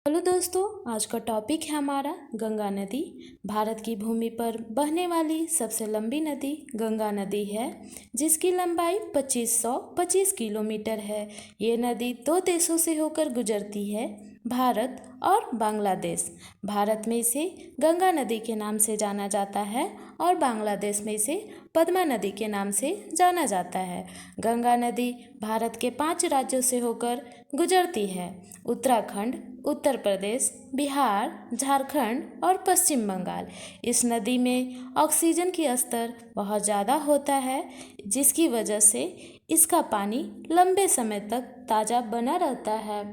Hello दोस्तों, आज का टॉपिक है हमारा गंगा नदी। भारत की भूमि पर बहने वाली सबसे लंबी नदी गंगा नदी है, जिसकी लंबाई 2525 किलोमीटर है। ये नदी दो देशों से होकर गुजरती है, भारत और बांग्लादेश। भारत में इसे गंगा नदी के नाम से जाना जाता है और बांग्लादेश में इसे पद्मा नदी के नाम से जाना जाता है। गंगा नदी भारत के 5 राज्यों से होकर गुजरती है: उत्तराखंड, उत्तर प्रदेश, बिहार, झारखंड और पश्चिम बंगाल। इस नदी में ऑक्सीजन की स्तर बहुत ज़्यादा होता है, जिसकी वजह से इसका पानी लंबे समय तक ताज़ा बना रहता है।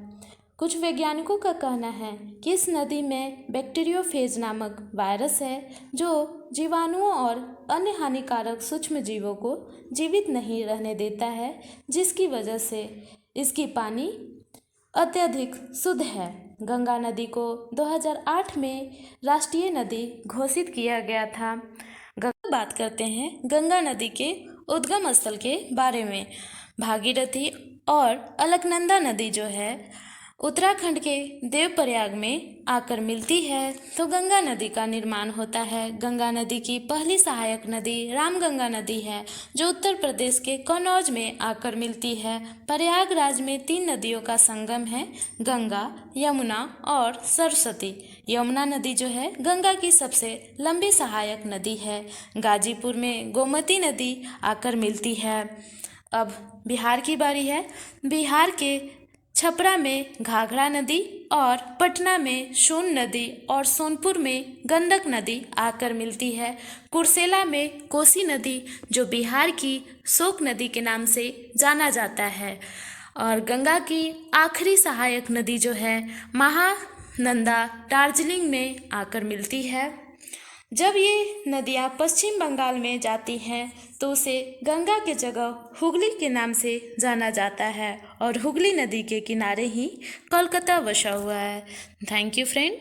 कुछ वैज्ञानिकों का कहना है कि इस नदी में बैक्टीरियोफेज नामक वायरस है, जो जीवाणुओं और अन्य हानिकारक सूक्ष्म जीवों को जीवित नहीं रहने देता है, जिसकी वजह से इसकी पानी अत्यधिक शुद्ध है। गंगा नदी को 2008 में राष्ट्रीय नदी घोषित किया गया था। बात करते हैं गंगा नदी के उद्गम स्थल के बारे में। भागीरथी और अलकनंदा नदी जो है उत्तराखंड के देवप्रयाग में आकर मिलती है, तो गंगा नदी का निर्माण होता है। गंगा नदी की पहली सहायक नदी रामगंगा नदी है, जो उत्तर प्रदेश के कन्नौज में आकर मिलती है। प्रयागराज में 3 नदियों का संगम है: गंगा, यमुना और सरस्वती। यमुना नदी जो है गंगा की सबसे लंबी सहायक नदी है। गाजीपुर में गोमती नदी आकर मिलती है। अब बिहार की बारी है। बिहार के छपरा में घाघरा नदी और पटना में सोन नदी और सोनपुर में गंडक नदी आकर मिलती है। कुर्सेला में कोसी नदी, जो बिहार की शोक नदी के नाम से जाना जाता है। और गंगा की आखिरी सहायक नदी जो है महानंदा, दार्जिलिंग में आकर मिलती है। जब ये नदियाँ पश्चिम बंगाल में जाती हैं तो उसे गंगा के जगह हुगली के नाम से जाना जाता है, और हुगली नदी के किनारे ही कोलकाता बसा हुआ है। Thank you friend.